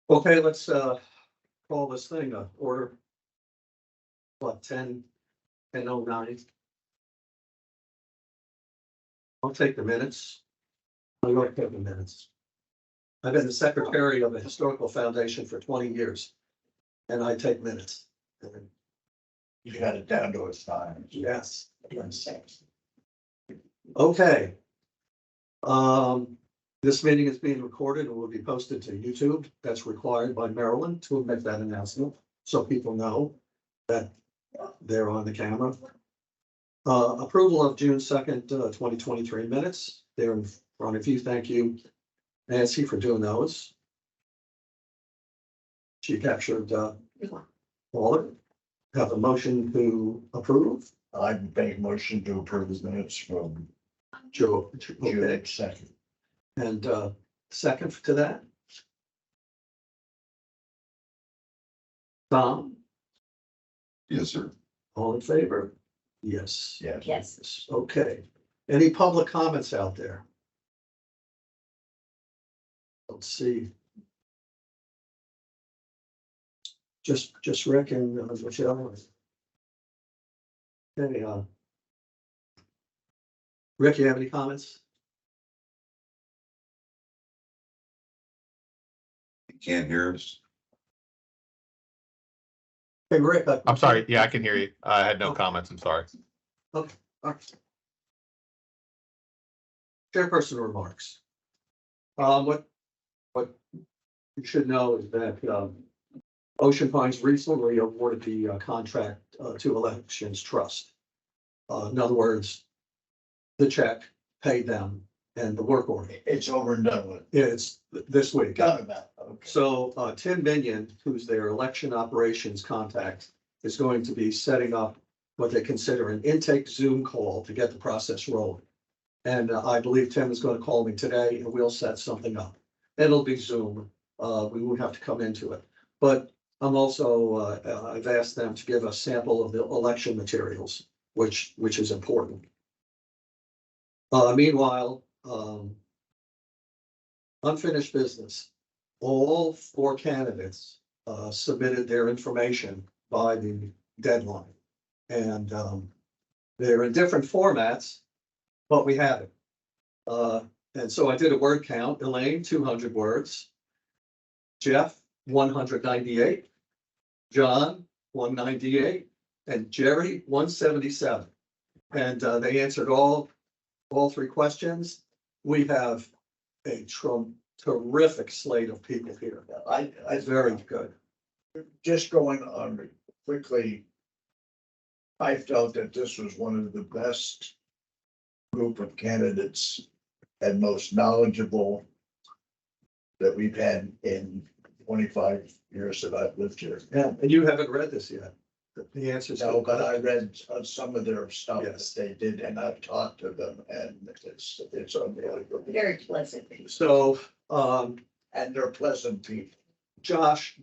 Okay, let's call this thing order. What, 10:09? I'll take the minutes. I'm going to take the minutes. I've been the secretary of the Historical Foundation for 20 years. And I take minutes. You got it down to a science. Yes. Okay. This meeting is being recorded and will be posted to YouTube. That's required by Maryland to make that announcement, so people know that they're on the camera. Approval of June 2nd, 2023 minutes. They're in front of you. Thank you, Nancy, for doing those. She captured all of it. Have a motion to approve. I make a motion to approve the minutes from Joe. June Okay. 2nd. And second to that? Tom, Yes, sir. all in favor? Yes. Yes. Yes. Okay. Any public comments out there? Let's see. Just Rick and Michelle. Okay, Rick, you have any comments? You can't hear us. Hey, Rick. I'm sorry. Yeah, I can hear you. I had no comments. I'm sorry. All right. Chairperson remarks. What you should know is that Ocean Pines recently awarded the contract to Elections Trust. In other words, the check paid them and the work order. It's over and done with. It's this week. Done about, okay. So Tim Minion, who's their election operations contact, is going to be setting up what they consider an intake Zoom call to get the process rolling. And I believe Tim is going to call me today and we'll set something up. It'll be Zoom. We won't have to come into it. But I'm also, I've asked them to give a sample of the election materials, which is important. Meanwhile, unfinished business. All four candidates submitted their information by the deadline. And they're in different formats, but we have it. And so I did a word count. Elaine, 200 words. Jeff, 198. John, 198. And Jerry, 177. And they answered all three questions. We have a terrific slate of people here. I Very good. just going on quickly. I felt that this was one of the best group of candidates and most knowledgeable that we've had in 25 years that I've lived here. Yeah, and you haven't read this yet. The answers. No, but I read some of their stuff Yes. that they did, and I've talked to them, and it's unbelievable. Very pleasant. So, And they're pleasant people. Josh,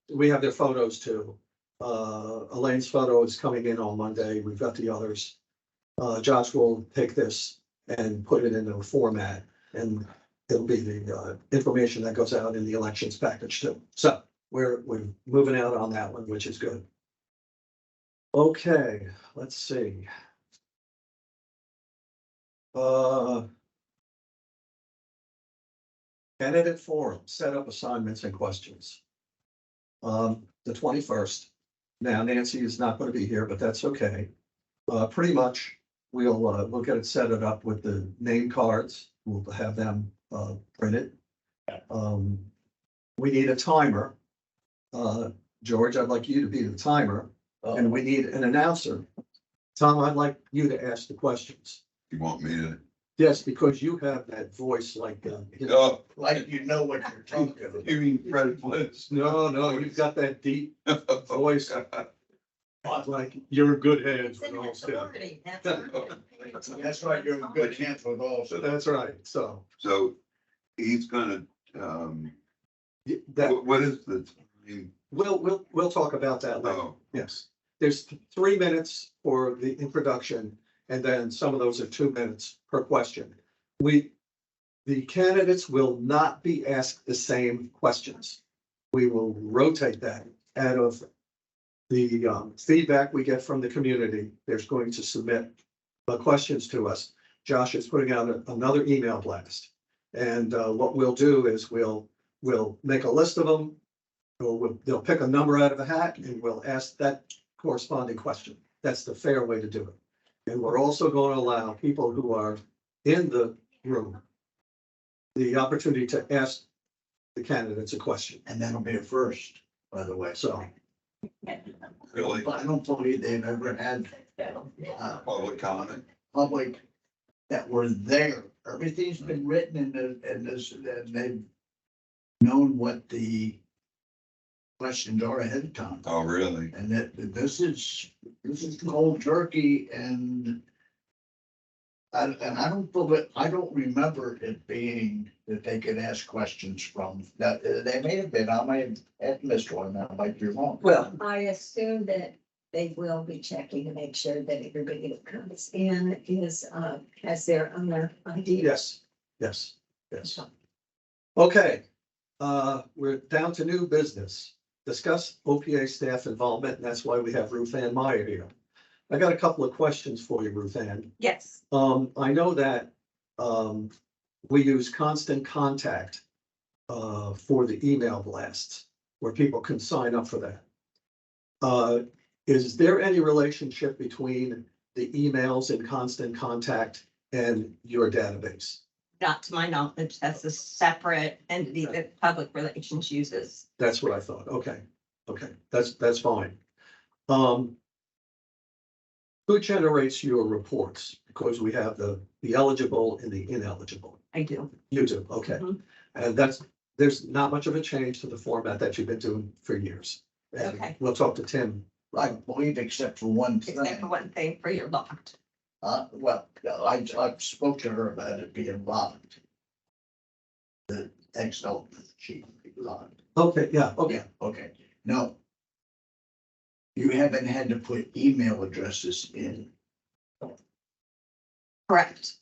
we have their photos too. Elaine's photo is coming in on Monday. We've got the others. Josh will take this and put it into a format, and it'll be the information that goes out in the elections package too. So we're moving out on that one, which is good. Okay, let's see. Candidate forum, set up assignments and questions. The 21st. Now Nancy is not going to be here, but that's okay. Pretty much we'll get it set it up with the name cards. We'll have them printed. We need a timer. George, I'd like you to be the timer, and we need an announcer. Tom, I'd like you to ask the questions. You want me to? Yes, because you have that voice like, Oh, Like you know what you're talking about. you mean Fred Flint's? no, you've got that deep voice. Like, you're in good hands It's with in all its stuff. authority. That's right. That's right, you're in good hands with all. So that's right, so. So he's gonna, That, what is the time? we'll talk about that later, Oh, yes. There's 3 minutes for the introduction, and then some of those are 2 minutes per question. the candidates will not be asked the same questions. We will rotate that out of the feedback we get from the community. There's going to submit questions to us. Josh is putting out another email blast. And what we'll do is we'll make a list of them. They'll pick a number out of a hat and we'll ask that corresponding question. That's the fair way to do it. And we're also going to allow people who are in the room the opportunity to ask the candidates a question. And that'll be a first, by the way. So, Really, I don't believe they've ever had public comment. public that were there. Everything's been written in this, and they've known what the questions are ahead of time. Oh, really? And that this is cold turkey and I don't believe, I don't remember it being that they could ask questions from that. They may have been, I might have missed one, I might be wrong. Well, I assume that they will be checking to make sure that everybody that comes in is, has their own ID. yes. Okay, we're down to new business. Discuss OPA staff involvement, and that's why we have Ruth Ann Meyer here. I got a couple of questions for you, Ruth Ann. Yes, I know that, we use Constant Contact, for the email blasts, where people can sign up for that. Is there any relationship between the emails in Constant Contact and your database? Not to my knowledge, that's a separate entity that public relations uses. That's what I thought. Okay, that's fine. Who generates your reports? Because we have the eligible and the ineligible. I do. You do, okay. Mhm. And there's not much of a change to the format that you've been doing for years. And Okay. we'll talk to Tim. I believe except for one Except for thing. one thing, for your locked. Well, I spoke to her about it being locked. The Excel sheet being locked. Okay, yeah, okay. Okay, no. You haven't had to put email addresses in, Correct.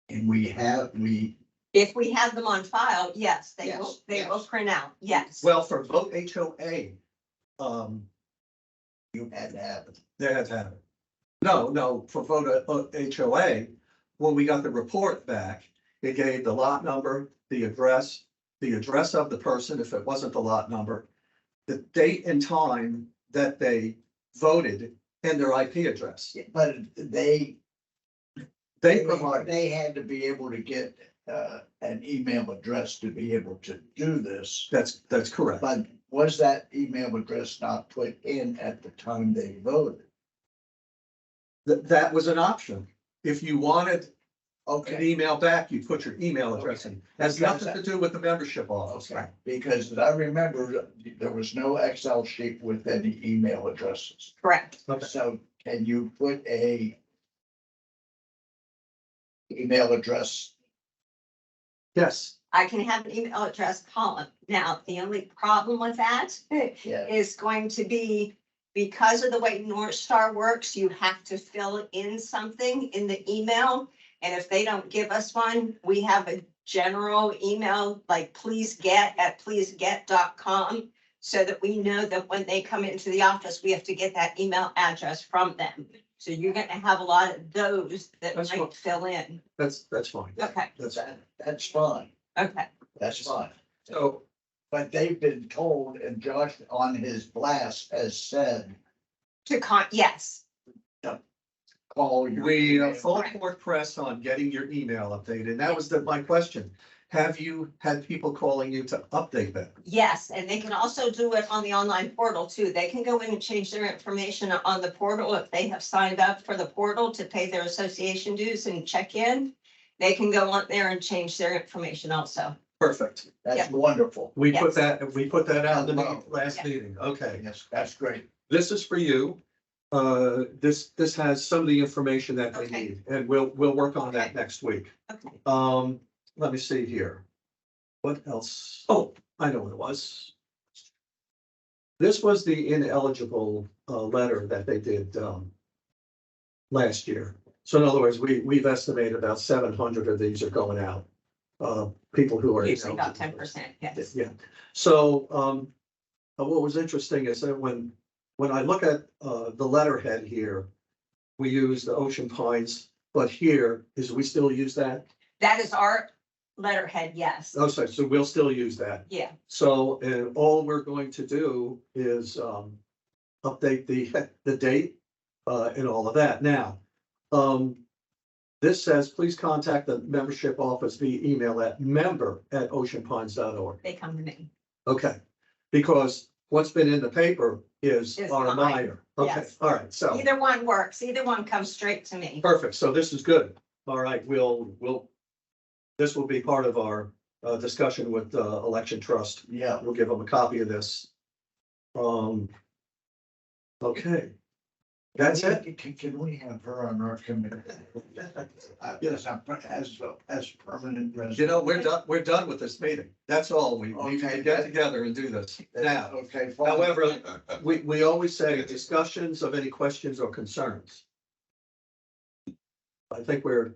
and we If we have them on file, yes, they will, Yes, they will yes. print out, yes. Well, for vote HOA, you had to have it. they had to have it. No, for vote HOA, when we got the report back, it gave the lot number, the address of the person, if it wasn't the lot number, the date and time that they voted, and their IP address. But they Provide. they had to be able to get an email address to be able to do this. That's correct. But was that email address not put in at the time they voted? That was an option. If you wanted an Okay, email back, you put your email address in. Has nothing to do with the membership office. okay, because I remember there was no Excel sheet with any email addresses. Correct. Okay. So can you put a email address? Yes, I can have an email address column. Now, the only problem with that Yeah, is going to be because of the way North Star works, you have to fill in something in the email. And if they don't give us one, we have a general email like pleaseget@pleaseget.com. So that we know that when they come into the office, we have to get that email address from them. So you're gonna have a lot of those that That's might what- fill in. that's fine. Okay, that's fine, okay. that's fine. So, But they've been told, and Josh on his blast has said, Yes, call your. we full court press on getting your email updated. And that was my question. Have you had people calling you to update that? yes, and they can also do it on the online portal too. They can go in and change their information on the portal if they have signed up for the portal to pay their association dues and check in. They can go on there and change their information also. Perfect. That's wonderful. We put Yes. that out in the Wow. last Yeah. meeting. Okay. Yes, that's great. This is for you. This has some of the information that they Okay. need, and we'll work on that Okay. next week. Okay. Let me see here. What else? Oh, I know what it was. This was the ineligible letter that they did last year. So in other words, we've estimated about 700 of these are going out. People who are. Usually about 10%, yes. Yeah, so, what was interesting is that when I look at, the letterhead here, we use the Ocean Pines, but here, we still use that? That is our letterhead, yes. Oh, sorry, so we'll still use that. Yeah, So, and all we're going to do is, update the date, and all of that. Now, this says, please contact the membership office via email at member@oceanpines.org. they come to me. Okay, because what's been in the paper is Is our mine. Meyer. Okay, Yes. all right, so, Either one works. Either one comes straight to me. perfect. So this is good. All right, this will be part of our discussion with Election Trust. Yeah, We'll give them a copy of this. Okay. That's it? Can we have her on our committee? Yes, as permanent resident. You know, we're done with this meeting. That's all. We need to Okay. get together and do this. Now, Okay. fine. however, we always say discussions of any questions or concerns. I think we're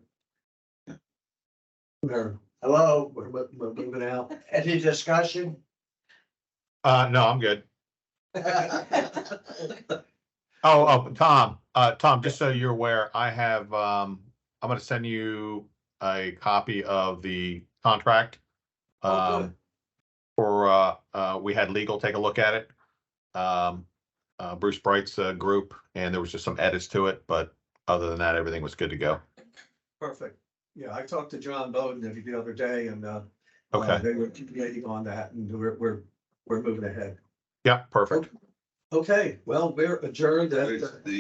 Hello, we're moving out. any discussion? No, I'm good. Oh, Tom, just so you're aware, I have, I'm gonna send you a copy of the contract. Oh, good. We had legal take a look at it. Bruce Bright's group, and there was just some edits to it, but other than that, everything was good to go. Perfect. Yeah, I talked to John Bowden the other day and Okay, they were waiting on that and we're moving ahead. yeah, perfect. Okay, well, we're adjourned at. The